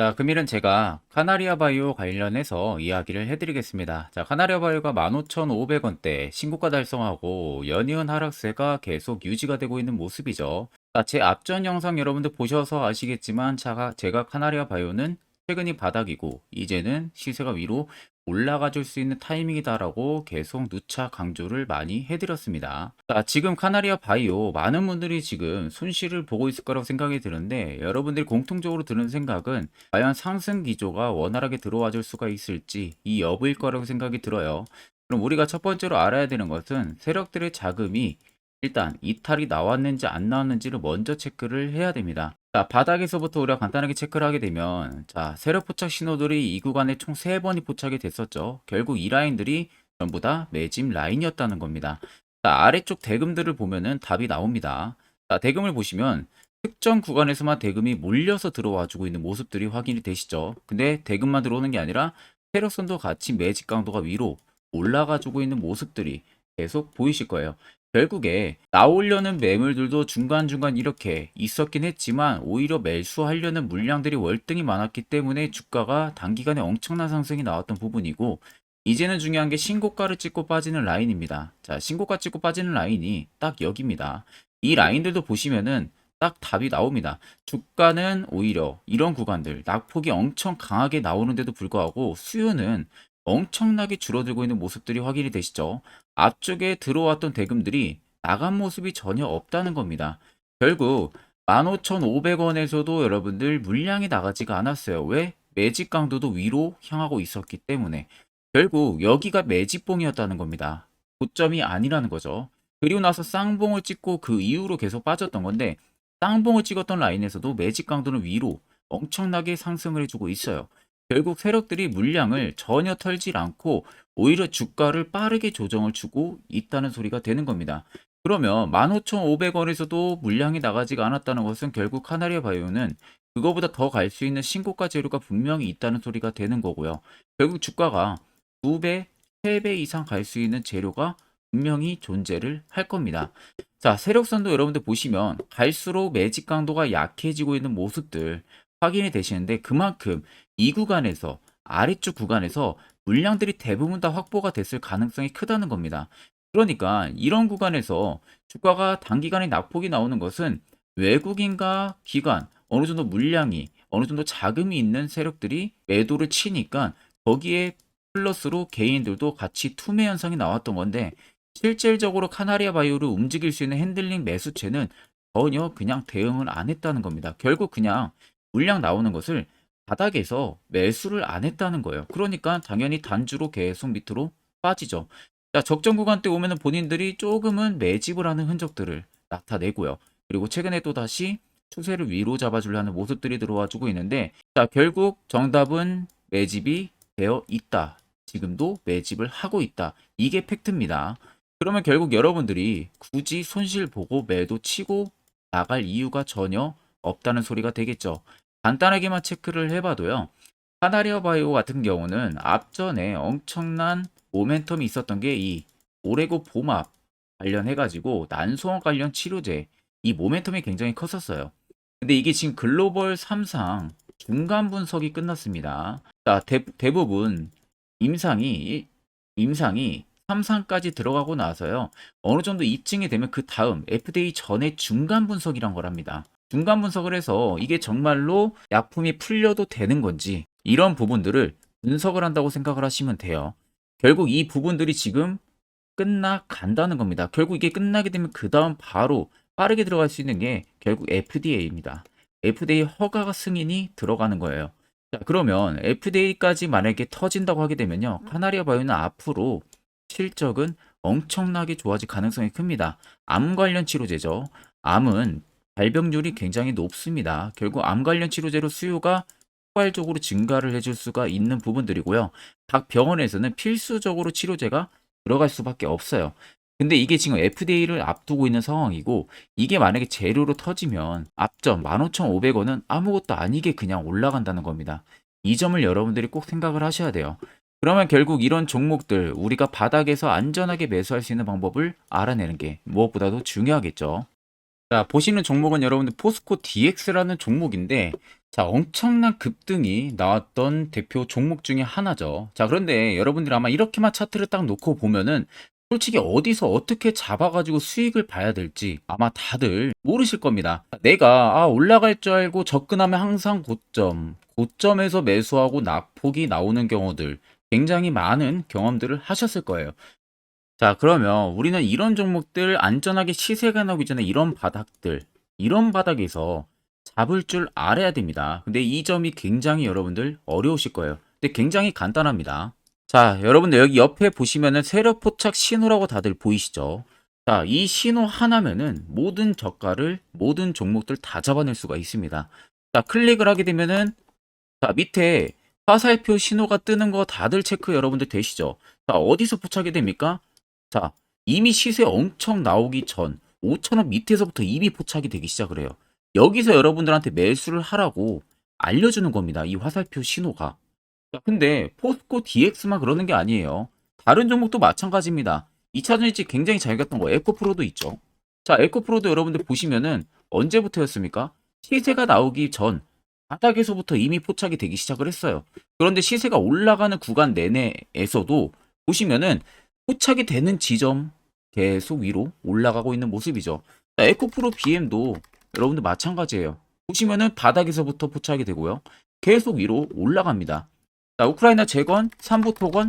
자, 금일은 제가 카나리아 바이오 관련해서 이야기를 해드리겠습니다. 자, 카나리아 바이오가 15,500원대 신고가 달성하고 연이은 하락세가 계속 유지가 되고 있는 모습이죠. 자, 제 앞전 영상 여러분들 보셔서 아시겠지만 제가 카나리아 바이오는 최근이 바닥이고 이제는 시세가 위로 올라가 줄 수 있는 타이밍이다라고 계속 누차 강조를 많이 해드렸습니다. 자, 지금 카나리아 바이오 많은 분들이 지금 손실을 보고 있을 거라고 생각이 드는데 여러분들이 공통적으로 드는 생각은 과연 상승 기조가 원활하게 들어와 줄 수가 있을지 이 여부일 거라고 생각이 들어요. 그럼 우리가 첫 번째로 알아야 되는 것은 세력들의 자금이 일단 이탈이 나왔는지 안 나왔는지를 먼저 체크를 해야 됩니다. 자, 바닥에서부터 우리가 간단하게 체크를 하게 되면 자, 세력 포착 신호들이 이 구간에 총 3번이 포착이 됐었죠. 결국 이 라인들이 전부 다 매집 라인이었다는 겁니다. 자, 아래쪽 대금들을 보면은 답이 나옵니다. 자, 대금을 보시면 특정 구간에서만 대금이 몰려서 들어와 주고 있는 모습들이 확인이 되시죠. 근데 대금만 들어오는 게 아니라 세력선도 같이 매집 강도가 위로 올라가 주고 있는 모습들이 계속 보이실 거예요. 결국에 나오려는 매물들도 중간중간 이렇게 있었긴 했지만 오히려 매수하려는 물량들이 월등히 많았기 때문에 주가가 단기간에 엄청난 상승이 나왔던 부분이고 이제는 중요한 게 신고가를 찍고 빠지는 라인입니다. 자, 신고가 찍고 빠지는 라인이 딱 여기입니다. 이 라인들도 보시면은 딱 답이 나옵니다. 주가는 오히려 이런 구간들 낙폭이 엄청 강하게 나오는데도 불구하고 수요는 엄청나게 줄어들고 있는 모습들이 확인이 되시죠. 앞쪽에 들어왔던 대금들이 나간 모습이 전혀 없다는 겁니다. 결국 15,500원에서도 여러분들 물량이 나가지가 않았어요. 왜? 매집 강도도 위로 향하고 있었기 때문에 결국 여기가 매집봉이었다는 겁니다. 고점이 아니라는 거죠. 그리고 나서 쌍봉을 찍고 그 이후로 계속 빠졌던 건데 쌍봉을 찍었던 라인에서도 매집 강도는 위로 엄청나게 상승을 해주고 있어요. 결국 세력들이 물량을 전혀 털질 않고 오히려 주가를 빠르게 조정을 주고 있다는 소리가 되는 겁니다. 그러면 15,500원에서도 물량이 나가지가 않았다는 것은 결국 카나리아 바이오는 그거보다 더 갈 수 있는 신고가 재료가 분명히 있다는 소리가 되는 거고요. 결국 주가가 2배, 3배 이상 갈 수 있는 재료가 분명히 존재를 할 겁니다. 자, 세력선도 여러분들 보시면 갈수록 매집 강도가 약해지고 있는 모습들 확인이 되시는데 그만큼 이 구간에서 아래쪽 구간에서 물량들이 대부분 다 확보가 됐을 가능성이 크다는 겁니다. 그러니까 이런 구간에서 주가가 단기간에 낙폭이 나오는 것은 외국인과 기관 어느 정도 물량이 어느 정도 자금이 있는 세력들이 매도를 치니까 거기에 플러스로 개인들도 같이 투매 현상이 나왔던 건데 실질적으로 카나리아 바이오를 움직일 수 있는 핸들링 매수체는 전혀 그냥 대응을 안 했다는 겁니다. 결국 그냥 물량 나오는 것을 바닥에서 매수를 안 했다는 거예요. 그러니까 당연히 단주로 계속 밑으로 빠지죠. 자, 적정 구간 때 오면은 본인들이 조금은 매집을 하는 흔적들을 나타내고요. 그리고 최근에 또 다시 추세를 위로 잡아주려는 모습들이 들어와 주고 있는데, 자, 결국 정답은 매집이 되어 있다. 지금도 매집을 하고 있다. 이게 팩트입니다. 그러면 결국 여러분들이 굳이 손실 보고 매도 치고 나갈 이유가 전혀 없다는 소리가 되겠죠. 간단하게만 체크를 해봐도요. 카나리아 바이오 같은 경우는 앞전에 엄청난 모멘텀이 있었던 게 이 오레고 봄합 관련해가지고 난소암 관련 치료제 이 모멘텀이 굉장히 컸었어요. 근데 이게 지금 글로벌 3상 중간 분석이 끝났습니다. 자, 대부분 임상이 3상까지 들어가고 나서요. 어느 정도 입증이 되면 그 다음 FDA 전에 중간 분석이란 걸 합니다. 중간 분석을 해서 이게 정말로 약품이 풀려도 되는 건지 이런 부분들을 분석을 한다고 생각을 하시면 돼요. 결국 이 부분들이 지금 끝나간다는 겁니다. 결국 이게 끝나게 되면 그 다음 바로 빠르게 들어갈 수 있는 게 결국 FDA입니다. FDA 허가 승인이 들어가는 거예요. 자, 그러면 FDA까지 만약에 터진다고 하게 되면요. 카나리아 바이오는 앞으로 실적은 엄청나게 좋아질 가능성이 큽니다. 암 관련 치료제죠. 암은 발병률이 굉장히 높습니다. 결국 암 관련 치료제로 수요가 폭발적으로 증가를 해줄 수가 있는 부분들이고요. 각 병원에서는 필수적으로 치료제가 들어갈 수밖에 없어요. 근데 이게 지금 FDA를 앞두고 있는 상황이고 이게 만약에 재료로 터지면 앞점 15,500원은 아무것도 아니게 그냥 올라간다는 겁니다. 이 점을 여러분들이 꼭 생각을 하셔야 돼요. 그러면 결국 이런 종목들 우리가 바닥에서 안전하게 매수할 수 있는 방법을 알아내는 게 무엇보다도 중요하겠죠. 자, 보시는 종목은 여러분들 포스코 DX라는 종목인데 자, 엄청난 급등이 나왔던 대표 종목 중에 하나죠. 자, 그런데 여러분들이 아마 이렇게만 차트를 딱 놓고 보면은 솔직히 어디서 어떻게 잡아가지고 수익을 봐야 될지 아마 다들 모르실 겁니다. 내가 올라갈 줄 알고 접근하면 항상 고점에서 매수하고 낙폭이 나오는 경우들 굉장히 많은 경험들을 하셨을 거예요. 자, 그러면 우리는 이런 종목들 안전하게 시세가 나오기 전에 이런 바닥에서 잡을 줄 알아야 됩니다. 근데 이 점이 굉장히 여러분들 어려우실 거예요. 근데 굉장히 간단합니다. 자, 여러분들 여기 옆에 보시면은 세력 포착 신호라고 다들 보이시죠? 자, 이 신호 하나면은 모든 저가를, 모든 종목들 다 잡아낼 수가 있습니다. 자, 클릭을 하게 되면은 자, 밑에 화살표 신호가 뜨는 거 다들 체크 여러분들 되시죠? 자, 어디서 포착이 됩니까? 자, 이미 시세 엄청 나오기 전 5천원 밑에서부터 이미 포착이 되기 시작을 해요. 여기서 여러분들한테 매수를 하라고 알려주는 겁니다. 이 화살표 신호가. 자, 근데 포스코 DX만 그러는 게 아니에요. 다른 종목도 마찬가지입니다. 2차전지 굉장히 잘 갔던 거 에코프로도 있죠. 자, 에코프로도 여러분들 보시면은 언제부터였습니까? 시세가 나오기 전 바닥에서부터 이미 포착이 되기 시작을 했어요. 그런데 시세가 올라가는 구간 내내에서도 보시면은 포착이 되는 지점 계속 위로 올라가고 있는 모습이죠. 자, 에코프로 BM도 여러분들 마찬가지예요. 보시면은 바닥에서부터 포착이 되고요. 계속 위로 올라갑니다. 자, 우크라이나 재건, 삼부 토건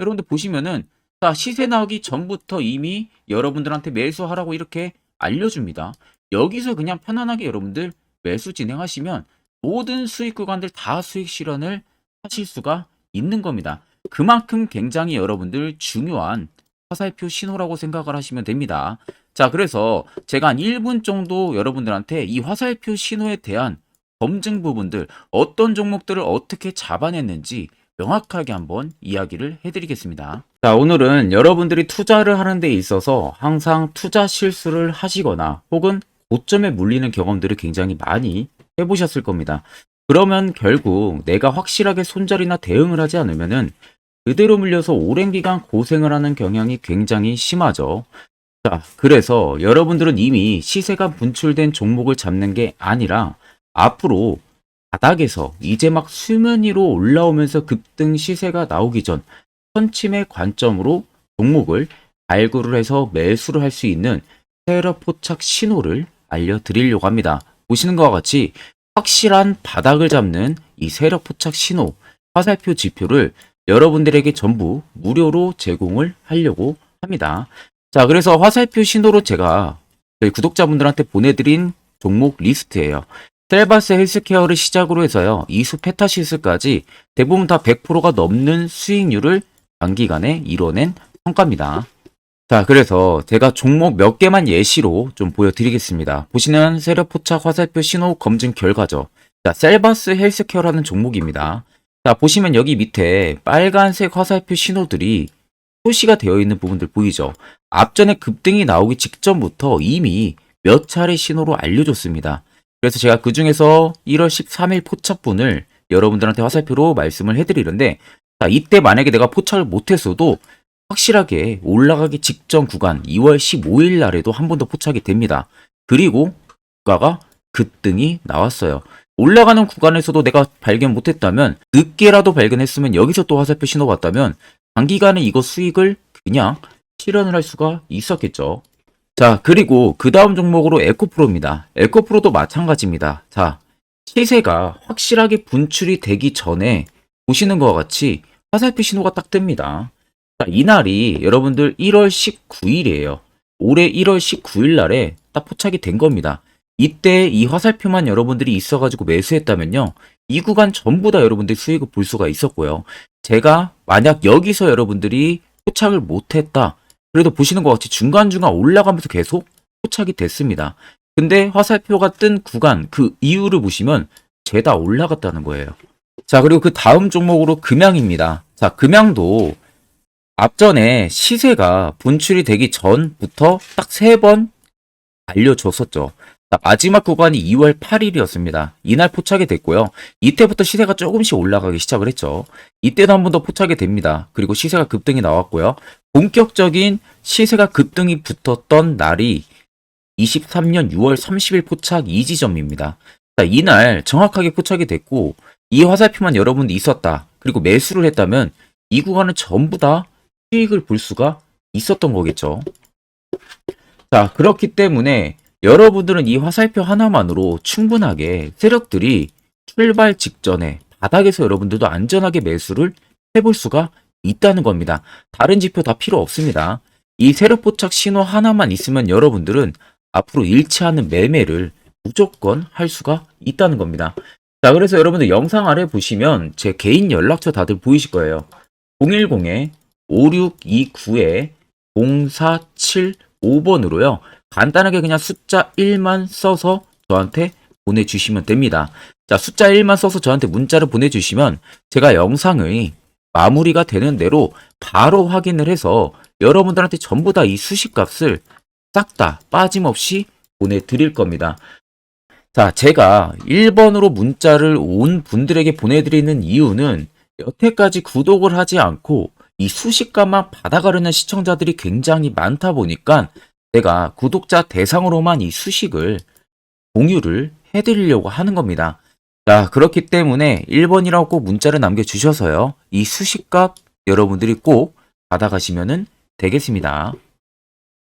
여러분들 보시면은 자, 시세 나오기 전부터 이미 여러분들한테 매수하라고 이렇게 알려줍니다. 여기서 그냥 편안하게 여러분들 매수 진행하시면 모든 수익 구간들 다 수익 실현을 하실 수가 있는 겁니다. 그만큼 굉장히 여러분들 중요한 화살표 신호라고 생각을 하시면 됩니다. 자, 그래서 제가 한 1분 정도 여러분들한테 이 화살표 신호에 대한 검증 부분들, 어떤 종목들을 어떻게 잡아냈는지 명확하게 한번 이야기를 해드리겠습니다. 자, 오늘은 여러분들이 투자를 하는 데 있어서 항상 투자 실수를 하시거나 혹은 고점에 물리는 경험들을 굉장히 많이 해보셨을 겁니다. 그러면 결국 내가 확실하게 손절이나 대응을 하지 않으면은 그대로 물려서 오랜 기간 고생을 하는 경향이 굉장히 심하죠. 자, 그래서 여러분들은 이미 시세가 분출된 종목을 잡는 게 아니라 앞으로 바닥에서 이제 막 수면 위로 올라오면서 급등 시세가 나오기 전 선침의 관점으로 종목을 발굴을 해서 매수를 할 수 있는 세력 포착 신호를 알려드리려고 합니다. 보시는 것과 같이 확실한 바닥을 잡는 이 세력 포착 신호, 화살표 지표를 여러분들에게 전부 무료로 제공을 하려고 합니다. 자, 그래서 화살표 신호로 제가 저희 구독자분들한테 보내드린 종목 리스트예요. 셀바스 헬스케어를 시작으로 해서요, 이수 페타시스까지 대부분 다 100%가 넘는 수익률을 단기간에 이뤄낸 성과입니다. 자, 그래서 제가 종목 몇 개만 예시로 좀 보여드리겠습니다. 보시는 세력 포착 화살표 신호 검증 결과죠. 자, 셀바스 헬스케어라는 종목입니다. 자, 보시면 여기 밑에 빨간색 화살표 신호들이 표시가 되어 있는 부분들 보이죠? 앞전에 급등이 나오기 직전부터 이미 몇 차례 신호로 알려줬습니다. 그래서 제가 그 중에서 1월 13일 포착분을 여러분들한테 화살표로 말씀을 해드리는데, 자, 이때 만약에 내가 포착을 못했어도 확실하게 올라가기 직전 구간 2월 15일 날에도 한 번 더 포착이 됩니다. 그리고 주가가 급등이 나왔어요. 올라가는 구간에서도 내가 발견 못했다면, 늦게라도 발견했으면 여기서 또 화살표 신호 봤다면 단기간에 이거 수익을 그냥 실현을 할 수가 있었겠죠. 자, 그리고 그 다음 종목으로 에코프로입니다. 에코프로도 마찬가지입니다. 자, 시세가 확실하게 분출이 되기 전에 보시는 것과 같이 화살표 신호가 딱 뜹니다. 자, 이날이 여러분들 1월 19일이에요. 올해 1월 19일 날에 딱 포착이 된 겁니다. 이때 이 화살표만 여러분들이 있어가지고 매수했다면요, 이 구간 전부 다 여러분들이 수익을 볼 수가 있었고요. 제가 만약 여기서 여러분들이 포착을 못했다, 그래도 보시는 것 같이 중간중간 올라가면서 계속 포착이 됐습니다. 근데 화살표가 뜬 구간, 그 이유를 보시면 죄다 올라갔다는 거예요. 자, 그리고 그 다음 종목으로 금양입니다. 자, 금양도 앞전에 시세가 분출이 되기 전부터 딱 3번 알려줬었죠. 자, 마지막 구간이 2월 8일이었습니다. 이날 포착이 됐고요. 이때부터 시세가 조금씩 올라가기 시작을 했죠. 이때도 한 번 더 포착이 됩니다. 그리고 시세가 급등이 나왔고요. 본격적인 시세가 급등이 붙었던 날이 23년 6월 30일 포착 이 지점입니다. 자, 이날 정확하게 포착이 됐고 이 화살표만 여러분이 있었다. 그리고 매수를 했다면 이 구간은 전부 다 수익을 볼 수가 있었던 거겠죠. 자, 그렇기 때문에 여러분들은 이 화살표 하나만으로 충분하게 세력들이 출발 직전에 바닥에서 여러분들도 안전하게 매수를 해볼 수가 있다는 겁니다. 다른 지표 다 필요 없습니다. 이 세력 포착 신호 하나만 있으면 여러분들은 앞으로 잃지 않는 매매를 무조건 할 수가 있다는 겁니다. 자, 그래서 여러분들 영상 아래 보시면 제 개인 연락처 다들 보이실 거예요. 010-5629-0475번으로요. 간단하게 그냥 숫자 1만 써서 저한테 보내주시면 됩니다. 자, 숫자 1만 써서 저한테 문자를 보내주시면 제가 영상의 마무리가 되는 대로 바로 확인을 해서 여러분들한테 전부 다 이 수식값을 싹 다 빠짐없이 보내드릴 겁니다. 자, 제가 1번으로 문자를 온 분들에게 보내드리는 이유는 여태까지 구독을 하지 않고 이 수식값만 받아가려는 시청자들이 굉장히 많다 보니까 제가 구독자 대상으로만 이 수식을 공유를 해드리려고 하는 겁니다. 자, 그렇기 때문에 1번이라고 꼭 문자를 남겨주셔서요. 이 수식값 여러분들이 꼭 받아가시면 되겠습니다.